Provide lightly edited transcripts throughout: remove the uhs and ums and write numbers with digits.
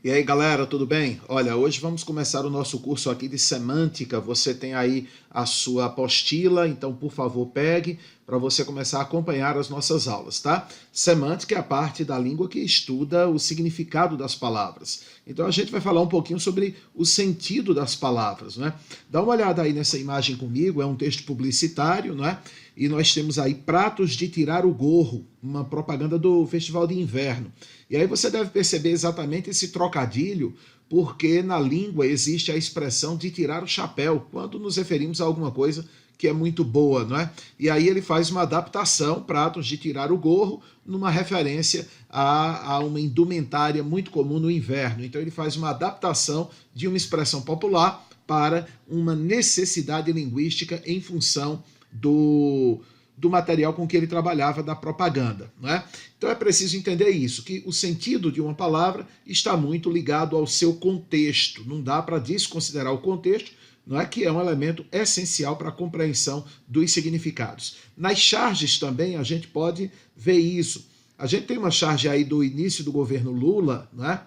E aí, galera, tudo bem? Olha, hoje vamos começar o nosso curso aqui de semântica. Você tem aí a sua apostila, então, por favor, pegue para você começar a acompanhar as nossas aulas, tá? Semântica é a parte da língua que estuda o significado das palavras. Então, a gente vai falar um pouquinho sobre o sentido das palavras, né? Dá uma olhada aí nessa imagem comigo, é um texto publicitário, né? E nós temos aí pratos de tirar o gorro, uma propaganda do Festival de Inverno. E aí você deve perceber exatamente esse trocadilho, porque na língua existe a expressão de tirar o chapéu, quando nos referimos a alguma coisa que é muito boa, não é? E aí ele faz uma adaptação, pratos de tirar o gorro, numa referência a uma indumentária muito comum no inverno. Então ele faz uma adaptação de uma expressão popular para uma necessidade linguística em função do material com que ele trabalhava da propaganda, não é? Então é preciso entender isso, que o sentido de uma palavra está muito ligado ao seu contexto. Não dá para desconsiderar o contexto, não é, que é um elemento essencial para a compreensão dos significados. Nas charges também a gente pode ver isso. A gente tem uma charge aí do início do governo Lula, não é?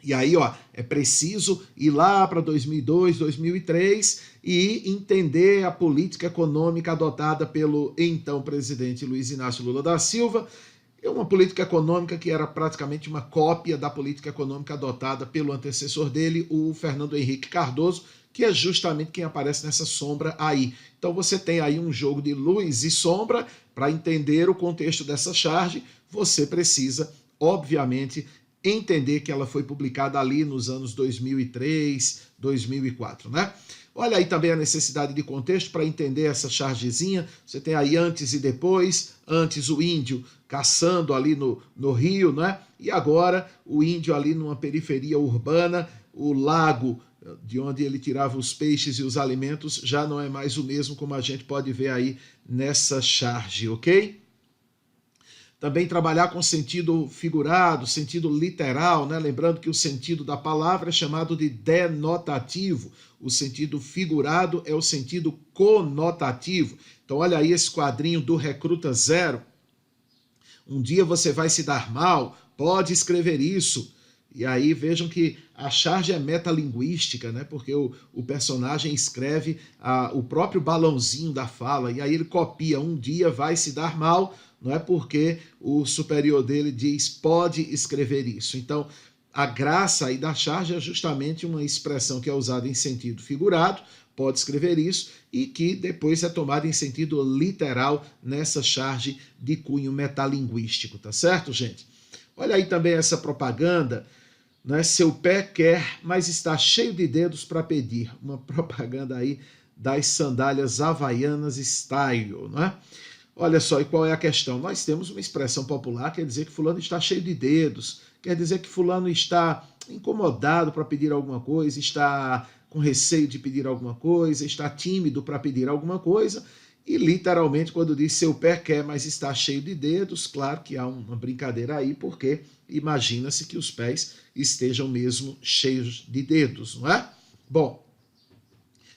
E aí, ó, é preciso ir lá para 2002, 2003 e entender a política econômica adotada pelo então presidente Luiz Inácio Lula da Silva. É uma política econômica que era praticamente uma cópia da política econômica adotada pelo antecessor dele, o Fernando Henrique Cardoso, que é justamente quem aparece nessa sombra aí. Então você tem aí um jogo de luz e sombra. Para entender o contexto dessa charge, você precisa, obviamente, entender que ela foi publicada ali nos anos 2003, 2004, né? Olha aí também a necessidade de contexto para entender essa chargezinha. Você tem aí antes e depois, antes o índio caçando ali no rio, né? E agora o índio ali numa periferia urbana, o lago de onde ele tirava os peixes e os alimentos já não é mais o mesmo, como a gente pode ver aí nessa charge, ok? Também trabalhar com sentido figurado, sentido literal, né? Lembrando que o sentido da palavra é chamado de denotativo. O sentido figurado é o sentido conotativo. Então olha aí esse quadrinho do Recruta Zero. Um dia você vai se dar mal, pode escrever isso. E aí vejam que a charge é metalinguística, né? Porque o personagem escreve o próprio balãozinho da fala, e aí ele copia, um dia vai se dar mal, não é porque o superior dele diz, pode escrever isso. Então, a graça aí da charge é justamente uma expressão que é usada em sentido figurado, pode escrever isso, e que depois é tomada em sentido literal nessa charge de cunho metalinguístico, tá certo, gente? Olha aí também essa propaganda, né? Seu pé quer, mas está cheio de dedos para pedir. Uma propaganda aí das sandálias havaianas style, não é? Olha só, e qual é a questão? Nós temos uma expressão popular, quer dizer que fulano está cheio de dedos, quer dizer que fulano está incomodado para pedir alguma coisa, está com receio de pedir alguma coisa, está tímido para pedir alguma coisa, e literalmente quando diz seu pé quer, mas está cheio de dedos, claro que há uma brincadeira aí, porque imagina-se que os pés estejam mesmo cheios de dedos, não é? Bom,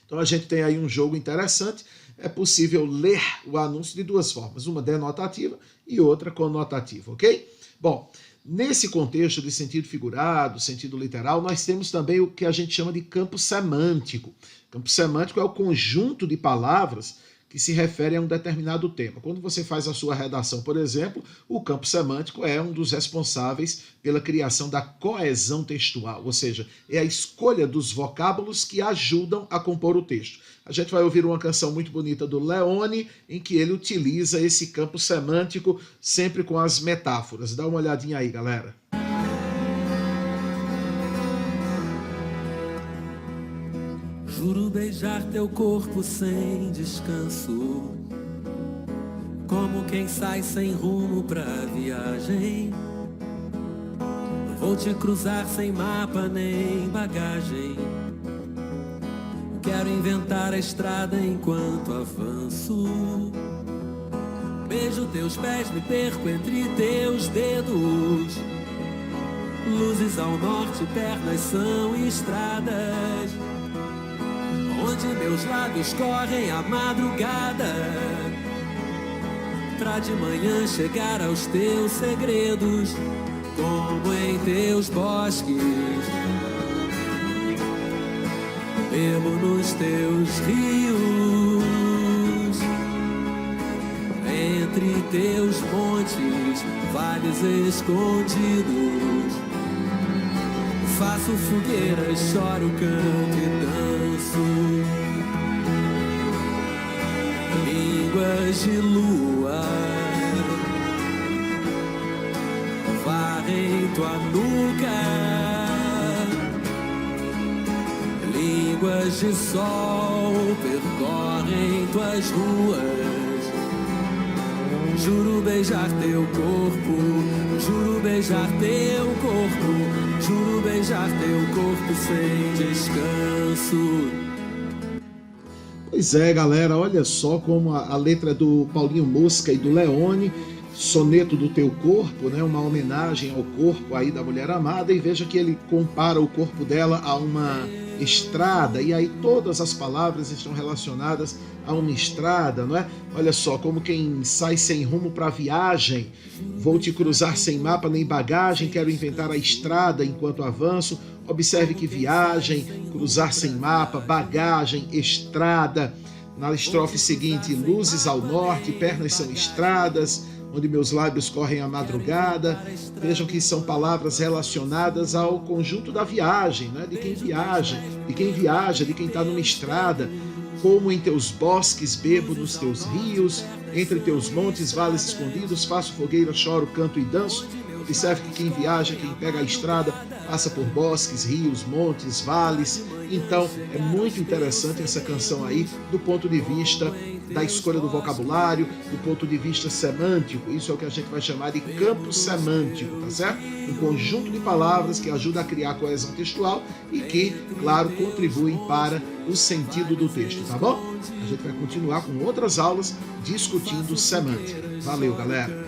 então a gente tem aí um jogo interessante. É possível ler o anúncio de duas formas, uma denotativa e outra conotativa, ok? Bom, nesse contexto de sentido figurado, sentido literal, nós temos também o que a gente chama de campo semântico. Campo semântico é o conjunto de palavras que se referem a um determinado tema. Quando você faz a sua redação, por exemplo, o campo semântico é um dos responsáveis pela criação da coesão textual, ou seja, é a escolha dos vocábulos que ajudam a compor o texto. A gente vai ouvir uma canção muito bonita do Leone, em que ele utiliza esse campo semântico sempre com as metáforas. Dá uma olhadinha aí, galera. Juro beijar teu corpo sem descanso, como quem sai sem rumo pra viagem. Vou te cruzar sem mapa nem bagagem. Quero inventar a estrada enquanto avanço. Beijo teus pés, me perco entre teus dedos. Luzes ao norte, pernas são estradas onde meus lábios correm a madrugada, pra de manhã chegar aos teus segredos, como em teu teus bosques, bebo nos teus rios, entre teus montes, vales escondidos. Faço fogueiras, choro, canto e danço. Línguas de lua varrem tua nuca, línguas de sol percorrem tuas ruas. Juro beijar teu corpo, juro beijar teu corpo, juro beijar teu corpo sem descanso. Pois é, galera, olha só como a letra do Paulinho Mosca e do Leone, Soneto do Teu Corpo, né, uma homenagem ao corpo aí da mulher amada, e veja que ele compara o corpo dela a uma estrada, e aí todas as palavras estão relacionadas a uma estrada, não é? Olha só, como quem sai sem rumo para a viagem, vou te cruzar sem mapa nem bagagem, quero inventar a estrada enquanto avanço. Observe que viagem, cruzar sem mapa, bagagem, estrada. Na estrofe seguinte, luzes ao norte, pernas são estradas, onde meus lábios correm a madrugada. Vejam que são palavras relacionadas ao conjunto da viagem, né? De quem viaja, de quem está numa estrada. Como em teus bosques bebo nos teus rios, entre teus montes, vales escondidos, faço fogueira, choro, canto e danço. Observe que quem viaja, quem pega a estrada, passa por bosques, rios, montes, vales. Então, é muito interessante essa canção aí, do ponto de vista da escolha do vocabulário, do ponto de vista semântico. Isso é o que a gente vai chamar de campo semântico, tá certo? Um conjunto de palavras que ajuda a criar coesão textual e que, claro, contribuem para o sentido do texto, tá bom? A gente vai continuar com outras aulas discutindo semântica. Valeu, galera!